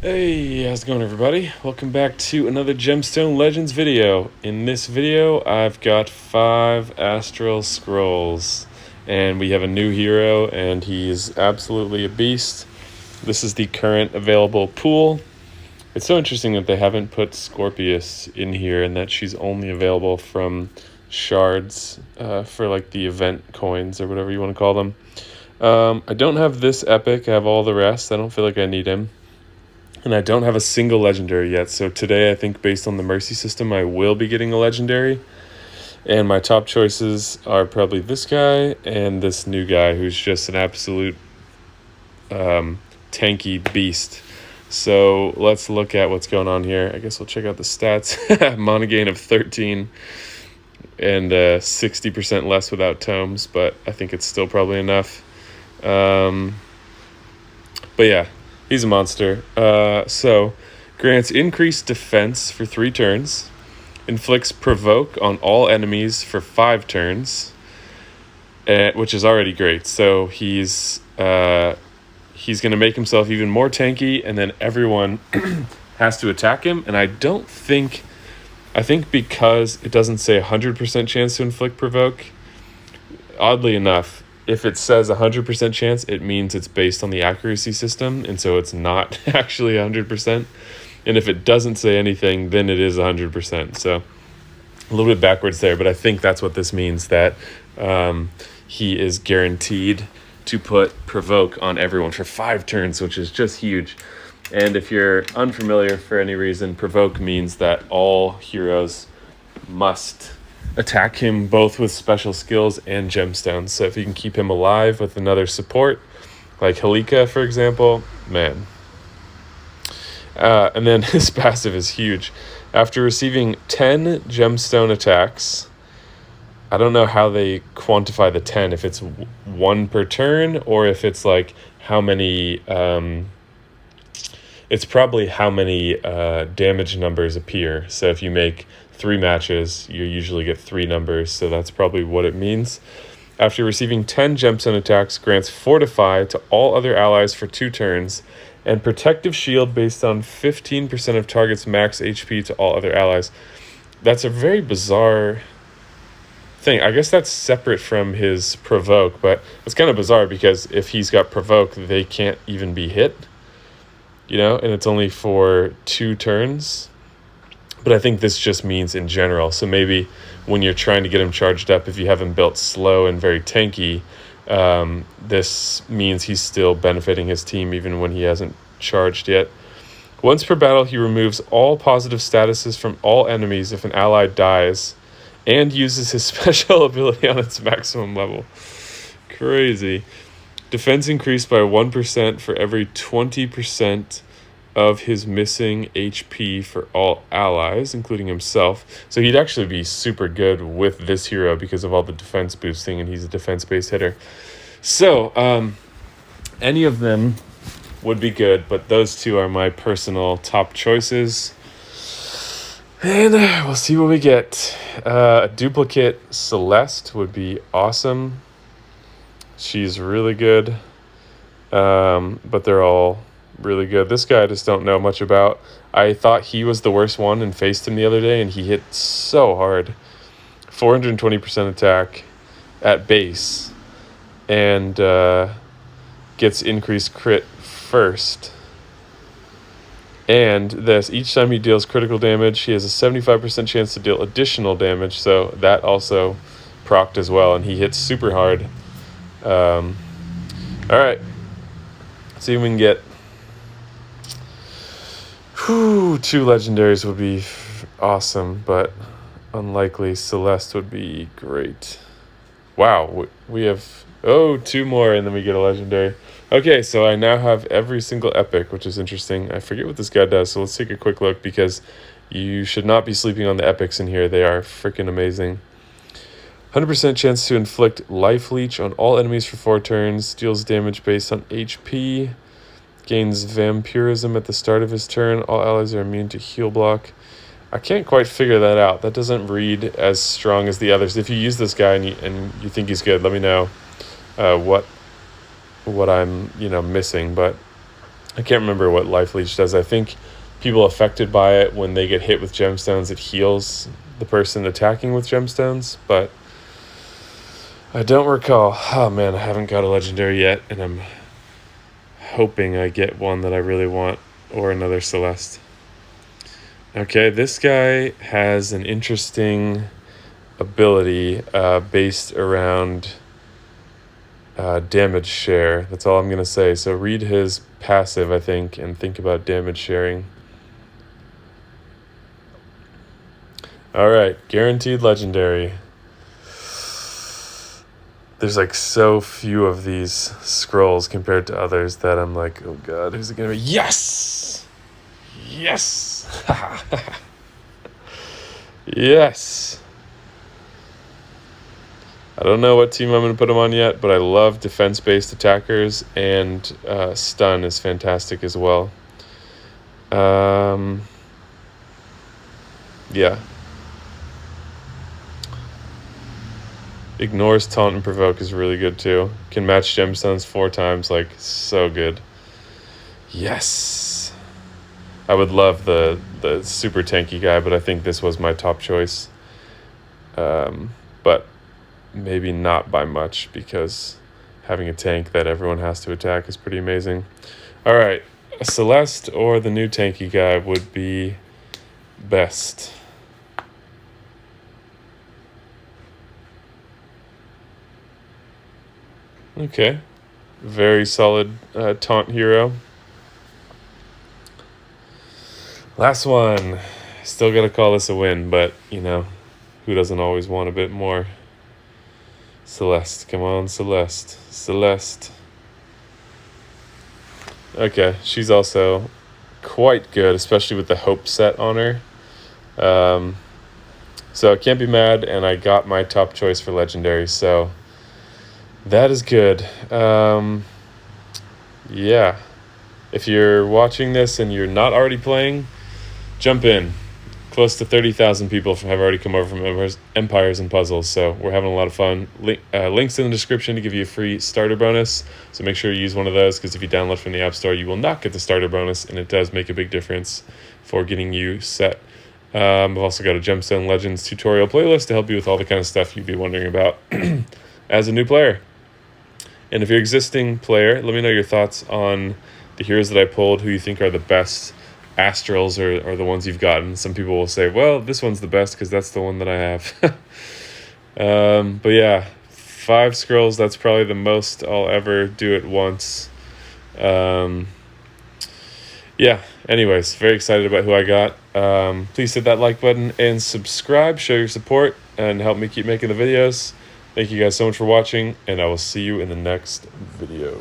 Hey, how's it going, everybody? Welcome back to another Gemstone Legends video. In this video, I've got 5 Astral Scrolls, and we have a new hero, and he's absolutely a beast. This is the current available pool. It's so interesting that they haven't put Scorpius in here, and that she's only available from shards for like the event coins or whatever you want to call them. I don't have this epic. I have all the rest. I don't feel like I need him. And I don't have a single legendary yet, so today I think based on the mercy system I will be getting a legendary. And my top choices are probably this guy and this new guy who's just an absolute tanky beast. So let's look at what's going on here. I guess we'll check out the stats. Mana gain of 13 and 60% less without tomes, but I think it's still probably enough. But yeah. He's a monster. So, grants increased defense for 3 turns. Inflicts provoke on all enemies for 5 turns. Which is already great. So, he's going to make himself even more tanky. And then everyone has to attack him. And I think because it doesn't say 100% chance to inflict provoke, oddly enough, if it says 100% chance, it means it's based on the accuracy system, and so it's not actually 100%. And if it doesn't say anything, then it is 100%. So a little bit backwards there, but I think that's what this means, that he is guaranteed to put provoke on everyone for 5 turns, which is just huge. And if you're unfamiliar for any reason, provoke means that all heroes must attack him both with special skills and gemstones. So if you can keep him alive with another support, like Halika, for example, man. And then his passive is huge. After receiving 10 gemstone attacks, I don't know how they quantify the 10, if it's 1 per turn or if it's like how many... it's probably how many damage numbers appear. So if you make 3 matches, you usually get 3 numbers, so that's probably what it means. After receiving 10 gemstone attacks, grants Fortify to all other allies for 2 turns, and Protective Shield based on 15% of target's max HP to all other allies. That's a very bizarre thing. I guess that's separate from his Provoke, but it's kind of bizarre because if he's got Provoke, they can't even be hit, and it's only for 2 turns. But I think this just means in general. So maybe when you're trying to get him charged up, if you have him built slow and very tanky, this means he's still benefiting his team even when he hasn't charged yet. Once per battle, he removes all positive statuses from all enemies if an ally dies and uses his special ability on its maximum level. Crazy. Defense increased by 1% for every 20% of his missing HP for all allies, including himself. So he'd actually be super good with this hero because of all the defense boosting, and he's a defense-based hitter. So, any of them would be good, but those 2 are my personal top choices. And we'll see what we get. A duplicate Celeste would be awesome. She's really good, but they're all really good. This guy I just don't know much about. I thought he was the worst one and faced him the other day, and he hit so hard. 420% attack at base, and gets increased crit first. And this, each time he deals critical damage, he has a 75% chance to deal additional damage, so that also procced as well, and he hits super hard. Alright, let's see if we can get 2 legendaries would be awesome, but unlikely. Celeste would be great. Wow, we have 2 more and then we get a legendary. Okay, so I now have every single epic, which is interesting. I forget what this guy does, so let's take a quick look because you should not be sleeping on the epics in here. They are freaking amazing. 100% chance to inflict life leech on all enemies for 4 turns. Deals damage based on HP. Gains vampirism at the start of his turn. All allies are immune to heal block. I can't quite figure that out. That doesn't read as strong as the others. If you use this guy and you think he's good, let me know what I'm missing. But I can't remember what Life Leech does. I think people affected by it, when they get hit with gemstones, it heals the person attacking with gemstones, but I don't recall. Oh man, I haven't got a legendary yet, and I'm hoping I get one that I really want, or another Celeste. Okay, this guy has an interesting ability based around damage share. That's all I'm going to say. So read his passive, I think, and think about damage sharing. All right, guaranteed legendary. There's like so few of these scrolls compared to others that I'm like, oh god, who's it going to be? Yes! Yes! Yes! I don't know what team I'm going to put him on yet, but I love defense-based attackers, and stun is fantastic as well. Yeah. Ignores taunt and provoke is really good too. Can match gemstones 4 times, like so good. Yes. I would love the super tanky guy, but I think this was my top choice. But maybe not by much, because having a tank that everyone has to attack is pretty amazing. All right, a Celeste or the new tanky guy would be best. Okay, very solid taunt hero. Last one. Still gotta call this a win, but you know, who doesn't always want a bit more? Celeste, come on, Celeste. Celeste. Okay, she's also quite good, especially with the Hope set on her. So I can't be mad, and I got my top choice for legendary, so that is good. Yeah. If you're watching this and you're not already playing, jump in. Close to 30,000 people have already come over from Empires and Puzzles, so we're having a lot of fun. Links in the description to give you a free starter bonus, so make sure you use one of those, because if you download from the App Store, you will not get the starter bonus, and it does make a big difference for getting you set. I've also got a Gemstone Legends tutorial playlist to help you with all the kind of stuff you'd be wondering about as a new player. And if you're an existing player, let me know your thoughts on the heroes that I pulled, who you think are the best Astrals or the ones you've gotten. Some people will say, well, this one's the best because that's the one that I have. But yeah, 5 scrolls, that's probably the most I'll ever do at once. Yeah, anyways, very excited about who I got. Please hit that like button and subscribe, show your support, and help me keep making the videos. Thank you guys so much for watching, and I will see you in the next video.